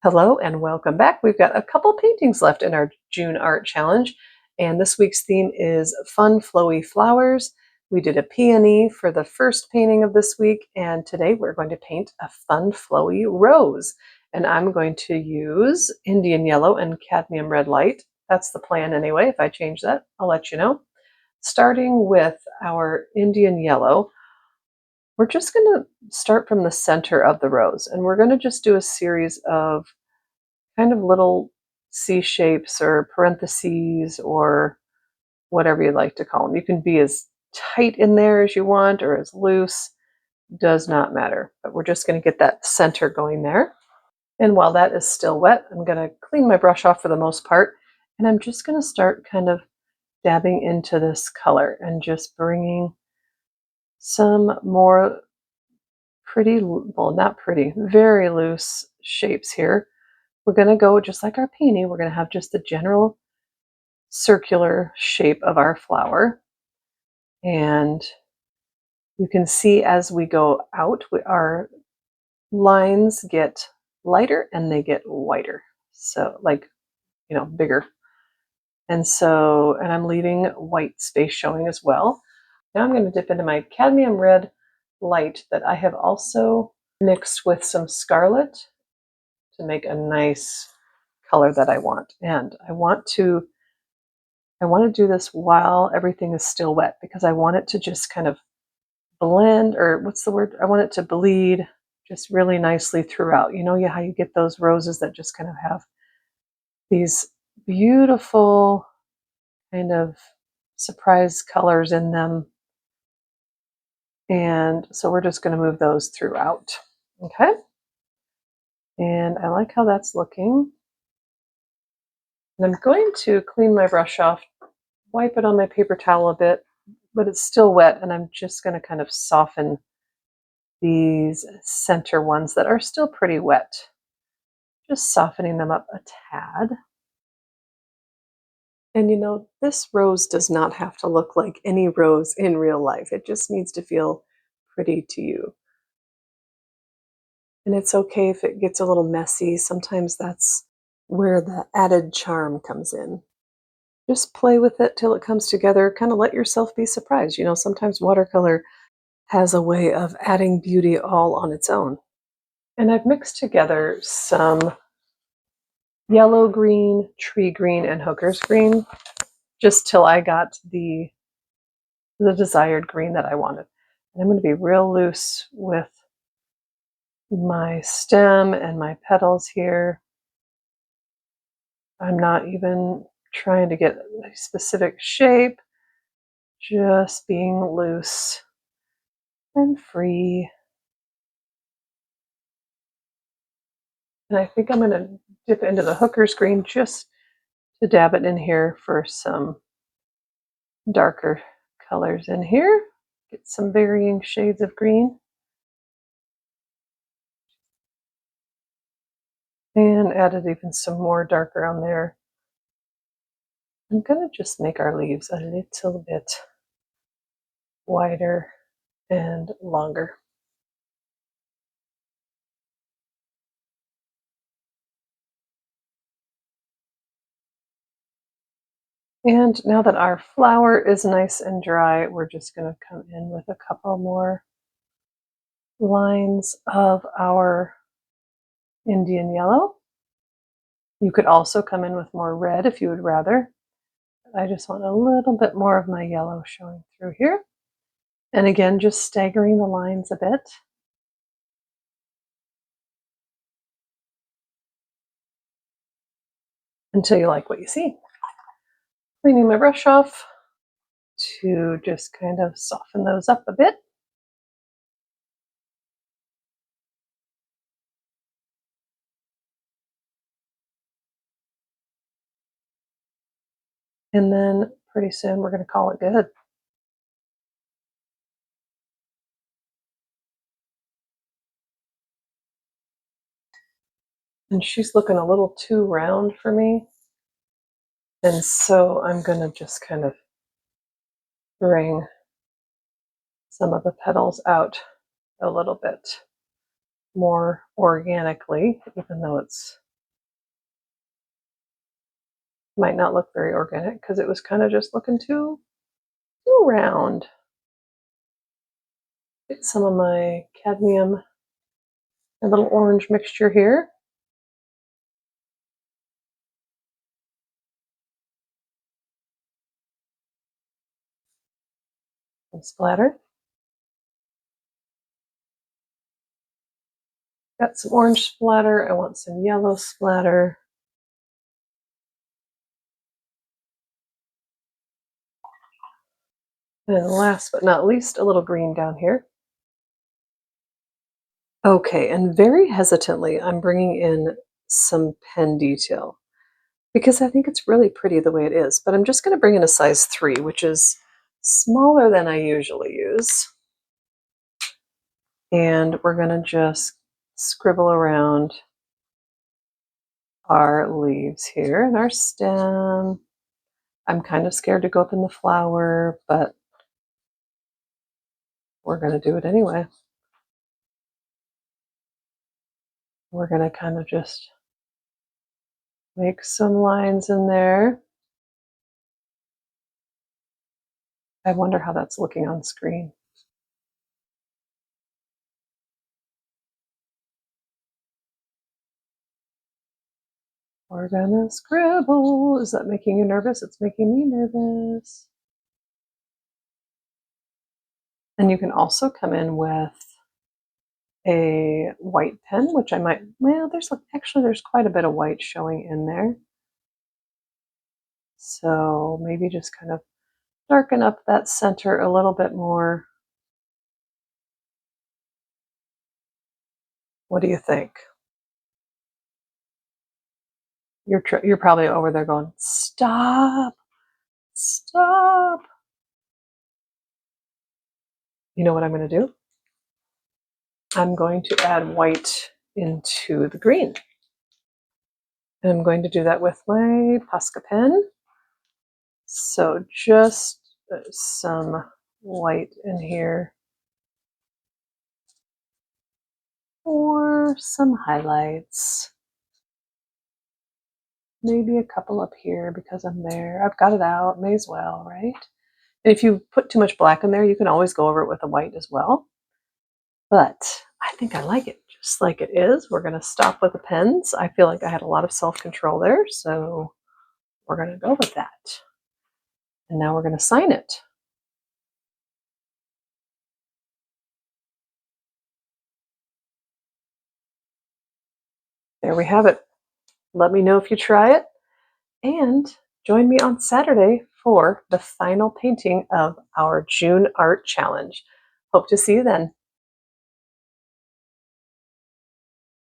Hello and welcome back. We've got a couple paintings left in our June art challenge, and this week's theme is fun flowy flowers. We did a peony for the first painting of this week, and today we're going to paint a fun flowy rose. And I'm going to use Indian yellow and cadmium red light. That's the plan anyway. If I change that, I'll let you know. Starting with our Indian yellow, we're just going to start from the center of the rose, and we're going to just do a series of kind of little C shapes or parentheses or whatever you'd like to call them. You can be as tight in there as you want or as loose, does not matter. But we're just going to get that center going there. And while that is still wet, I'm going to clean my brush off for the most part, and I'm just going to start kind of dabbing into this color and just bringing some more pretty, well, not pretty, very loose shapes here. We're going to go just like our peony. We're going to have just the general circular shape of our flower. And you can see as we go out, our lines get lighter and they get whiter. So like, bigger. And I'm leaving white space showing as well. Now I'm going to dip into my cadmium red light that I have also mixed with some scarlet to make a nice color that I want. And I want to do this while everything is still wet because I want it to just kind of blend, or what's the word? I want it to bleed just really nicely throughout. You know how you get those roses that just kind of have these beautiful kind of surprise colors in them. And so we're just going to move those throughout. Okay. And I like how that's looking. And I'm going to clean my brush off, wipe it on my paper towel a bit, but it's still wet, and I'm just going to kind of soften these center ones that are still pretty wet. Just softening them up a tad. And this rose does not have to look like any rose in real life. It just needs to feel pretty to you. And it's okay if it gets a little messy. Sometimes that's where the added charm comes in. Just play with it till it comes together. Kind of let yourself be surprised. Sometimes watercolor has a way of adding beauty all on its own. And I've mixed together some yellow green, tree green, and hooker's green just till I got the desired green that I wanted. And I'm going to be real loose with my stem and my petals here. I'm not even trying to get a specific shape, just being loose and free. And I think I'm going to dip into the hooker's green just to dab it in here for some darker colors in here. Get some varying shades of green. And added even some more darker on there. I'm going to just make our leaves a little bit wider and longer. And now that our flower is nice and dry, we're just going to come in with a couple more lines of our Indian yellow. You could also come in with more red if you would rather. I just want a little bit more of my yellow showing through here. And again, just staggering the lines a bit. Until you like what you see. Cleaning my brush off to just kind of soften those up a bit. And then pretty soon we're going to call it good. And she's looking a little too round for me. And so I'm going to just kind of bring some of the petals out a little bit more organically, even though it's Might not look very organic because it was kind of just looking too round. Get some of my cadmium, a little orange mixture here. And splatter. Got some orange splatter. I want some yellow splatter. And last but not least, a little green down here. Okay, and very hesitantly, I'm bringing in some pen detail because I think it's really pretty the way it is. But I'm just going to bring in a size 3, which is smaller than I usually use. And we're going to just scribble around our leaves here and our stem. I'm kind of scared to go up in the flower, but we're going to do it anyway. We're going to kind of just make some lines in there. I wonder how that's looking on screen. We're gonna scribble. Is that making you nervous? It's making me nervous. And you can also come in with a white pen, which I might, well, there's quite a bit of white showing in there. So maybe just kind of darken up that center a little bit more. What do you think? You're probably over there going, stop, stop. You know what I'm going to do? I'm going to add white into the green. And I'm going to do that with my Posca pen. So just some white in here for some highlights. Maybe a couple up here because I'm there. I've got it out, may as well, right? And if you put too much black in there, you can always go over it with a white as well. But I think I like it just like it is. We're going to stop with the pens. I feel like I had a lot of self-control there, so we're going to go with that. And now we're going to sign it. There we have it. Let me know if you try it, and join me on Saturday for the final painting of our June Art Challenge. Hope to see you then.